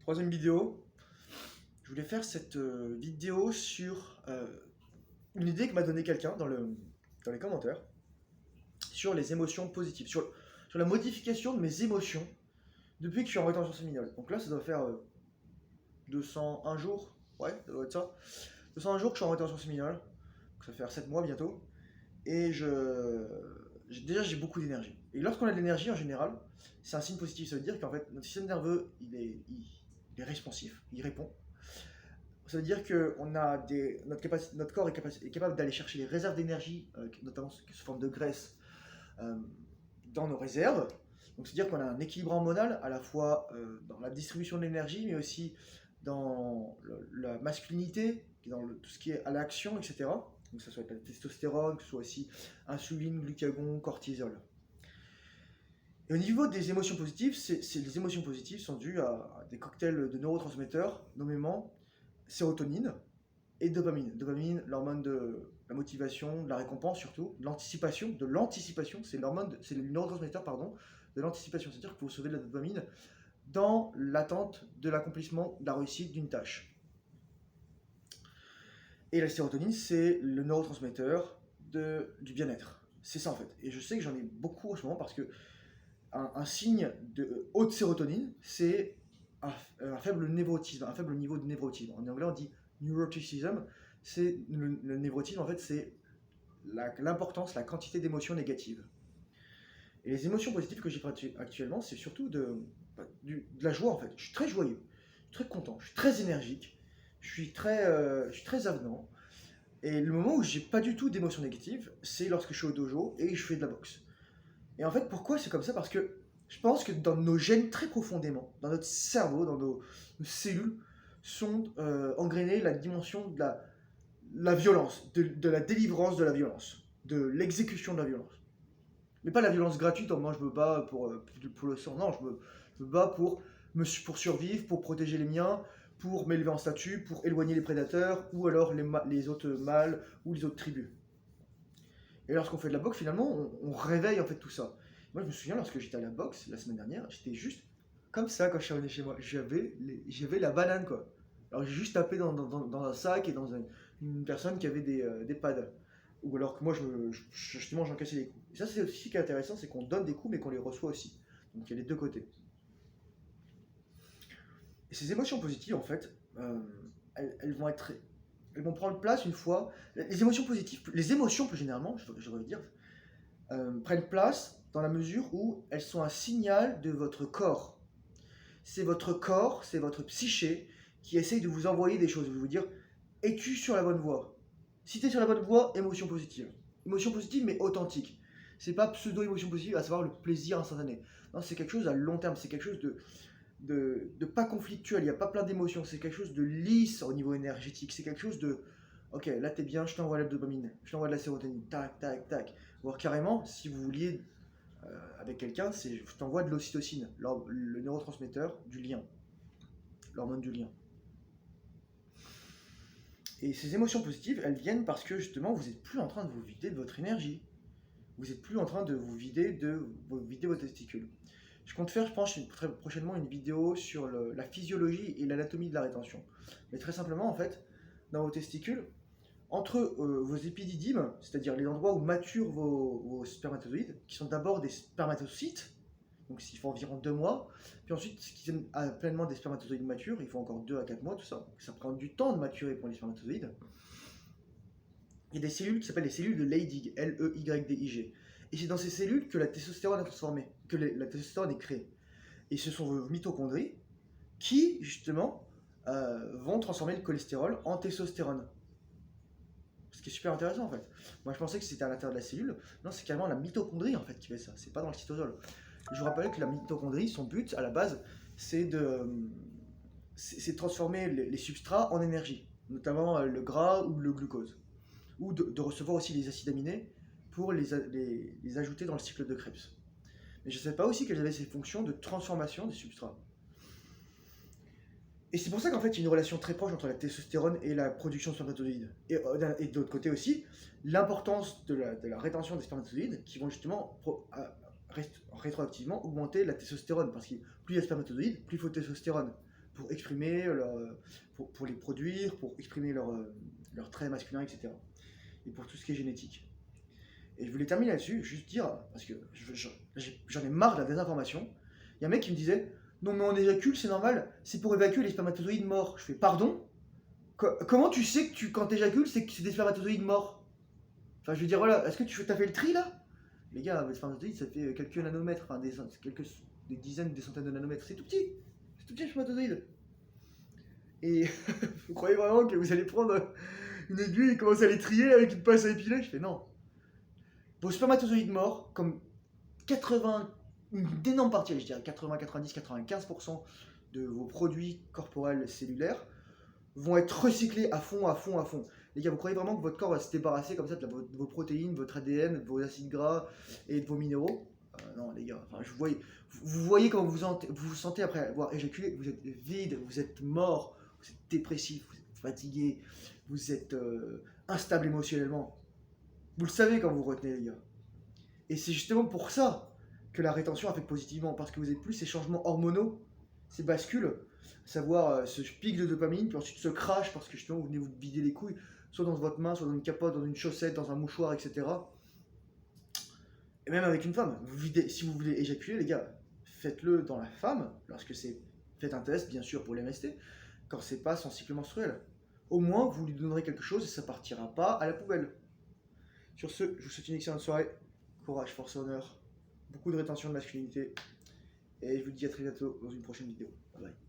Troisième vidéo. Je voulais faire cette vidéo sur une idée que m'a donné quelqu'un dans les commentaires sur les émotions positives, sur la modification de mes émotions depuis que je suis en rétention séminale. Donc là, ça doit faire 201 jours, ouais, ça doit être ça. 201 jours que je suis en rétention séminale, donc ça va faire 7 mois bientôt. Et déjà, j'ai beaucoup d'énergie. Et lorsqu'on a de l'énergie, en général, c'est un signe positif. Ça veut dire qu'en fait, notre système nerveux, il est responsif, il répond. Ça veut dire que notre corps est capable d'aller chercher les réserves d'énergie, notamment sous forme de graisse, euh, dans nos réserves. Donc c'est-à-dire qu'on a un équilibre hormonal à la fois dans la distribution de l'énergie, mais aussi dans la masculinité, dans tout ce qui est à l'action, etc. Donc que ce soit la testostérone, que ce soit aussi insuline, glucagon, cortisol. Et au niveau des émotions positives, les émotions positives sont dues à des cocktails de neurotransmetteurs, nommément sérotonine et dopamine. Dopamine, l'hormone de la motivation, de la récompense surtout, de l'anticipation, c'est le neurotransmetteur de l'anticipation. C'est-à-dire que vous recevez de la dopamine dans l'attente de l'accomplissement, de la réussite d'une tâche. Et la sérotonine, c'est le neurotransmetteur du bien-être. C'est ça en fait. Et je sais que j'en ai beaucoup en ce moment parce que un signe de haute sérotonine, c'est un faible névrotisme, un faible niveau de névrotisme. En anglais, on dit neuroticism. C'est le névrotisme, en fait, c'est l'importance, la quantité d'émotions négatives. Et les émotions positives que j'ai actuellement, c'est surtout de la joie, en fait. Je suis très joyeux, je suis très content, je suis très énergique, je suis très avenant. Et le moment où j'ai pas du tout d'émotions négatives, c'est lorsque je suis au dojo et je fais de la boxe. Et en fait, pourquoi c'est comme ça? Parce que je pense que dans nos gènes, très profondément, dans notre cerveau, dans nos cellules, sont engrainées la dimension de la violence, de la délivrance de la violence, de l'exécution de la violence. Mais pas la violence gratuite, moi je me bats pour le sang, non, je me bats pour survivre, pour protéger les miens, pour m'élever en statut, pour éloigner les prédateurs, ou alors les autres mâles, ou les autres tribus. Et lorsqu'on fait de la boxe, finalement, on réveille en fait tout ça. Moi, je me souviens, lorsque j'étais à la boxe la semaine dernière, j'étais juste comme ça quand je suis revenu chez moi. J'avais la banane, quoi. Alors j'ai juste tapé dans un sac et dans une personne qui avait des pads. Ou alors que moi, justement, j'en cassais les coups. Et ça, c'est aussi ce qui est intéressant, c'est qu'on donne des coups, mais qu'on les reçoit aussi. Donc il y a les deux côtés. Et ces émotions positives, en fait, elles vont prendre place une fois. Les émotions positives, les émotions plus généralement, je devrais dire, prennent place dans la mesure où elles sont un signal de votre corps. C'est votre corps, c'est votre psyché qui essaye de vous envoyer des choses, de vous dire, es-tu sur la bonne voie? Si tu es sur la bonne voie, émotion positive. Émotion positive mais authentique. C'est pas pseudo-émotion positive, à savoir le plaisir instantané. Non, c'est quelque chose à long terme, c'est quelque chose de pas conflictuel, il n'y a pas plein d'émotions, c'est quelque chose de lisse au niveau énergétique, c'est quelque chose de ok, là t'es bien, je t'envoie la dopamine, je t'envoie de la sérotonine, tac, tac, tac. Ou alors carrément, si vous vouliez avec quelqu'un, je t'envoie de l'ocytocine, le neurotransmetteur du lien, l'hormone du lien. Et ces émotions positives, elles viennent parce que justement, vous n'êtes plus en train de vous vider de votre énergie. Vous n'êtes plus en train de vous vider vos testicules. Je compte faire, je pense, très prochainement une vidéo sur la physiologie et l'anatomie de la rétention. Mais très simplement, en fait, dans vos testicules, entre vos épididymes, c'est-à-dire les endroits où maturent vos spermatozoïdes, qui sont d'abord des spermatocytes, donc il faut environ 2 mois, puis ensuite, ce qui tiennent pleinement des spermatozoïdes matures, il faut encore 2 à 4 mois, tout ça. Ça prend du temps de maturer pour les spermatozoïdes. Il y a des cellules qui s'appellent les cellules de Leydig, L-E-Y-D-I-G. Et c'est dans ces cellules que la testostérone est transformée, que la testostérone est créée. Et ce sont vos mitochondries qui, justement, vont transformer le cholestérol en testostérone. Ce qui est super intéressant en fait. Moi je pensais que c'était à l'intérieur de la cellule. Non, c'est carrément la mitochondrie en fait qui fait ça. C'est pas dans le cytosol. Je vous rappelle que la mitochondrie, son but à la base, c'est de transformer les substrats en énergie, notamment le gras ou le glucose, ou de recevoir aussi les acides aminés pour les ajouter dans le cycle de Krebs. Mais je ne savais pas aussi qu'elles avaient ces fonctions de transformation des substrats. Et c'est pour ça qu'en fait, il y a une relation très proche entre la testostérone et la production de spermatozoïdes. Et de l'autre côté aussi, l'importance de la rétention des spermatozoïdes qui vont justement rétroactivement augmenter la testostérone. Parce que plus il y a de spermatozoïdes, plus il faut de testostérone pour exprimer pour les produire, pour exprimer leurs traits masculins, etc. Et pour tout ce qui est génétique. Et je voulais terminer là-dessus, juste dire, parce que j'en ai marre de la désinformation. Il y a un mec qui me disait, non mais on éjacule, c'est normal, c'est pour évacuer les spermatozoïdes morts. Je fais, pardon? Comment tu sais que quand t'éjacules, c'est que c'est des spermatozoïdes morts? Enfin, je veux dire, voilà, est-ce que t'as fait le tri là? Les gars, les spermatozoïdes, ça fait quelques nanomètres, enfin des dizaines, des centaines de nanomètres. C'est tout petit, les spermatozoïdes. Et vous croyez vraiment que vous allez prendre une aiguille et commencer à les trier avec une pince à épiler? Je fais, non. Vos spermatozoïdes morts, comme 80, une énorme partie, je dirais 80, 90, 95% de vos produits corporels cellulaires, vont être recyclés à fond, à fond, à fond. Les gars, vous croyez vraiment que votre corps va se débarrasser comme ça de vos protéines, votre ADN, de vos acides gras et de vos minéraux? Non, les gars, enfin, vous voyez comment vous sentez après avoir éjaculé, vous êtes vide, vous êtes mort, vous êtes dépressif, vous êtes fatigué, vous êtes instable émotionnellement. Vous le savez quand vous retenez, les gars. Et c'est justement pour ça que la rétention affecte positivement, parce que vous n'avez plus ces changements hormonaux, ces bascules, à savoir ce pic de dopamine, puis ensuite ce crash, parce que justement vous venez vous vider les couilles, soit dans votre main, soit dans une capote, dans une chaussette, dans un mouchoir, etc. Et même avec une femme, si vous voulez éjaculer, les gars, faites-le dans la femme, lorsque c'est... Faites un test, bien sûr, pour l'MST, quand c'est pas son cycle menstruel. Au moins, vous lui donnerez quelque chose et ça partira pas à la poubelle. Sur ce, je vous souhaite une excellente soirée. Courage, force et honneur. Beaucoup de rétention de masculinité. Et je vous dis à très bientôt dans une prochaine vidéo. Bye bye.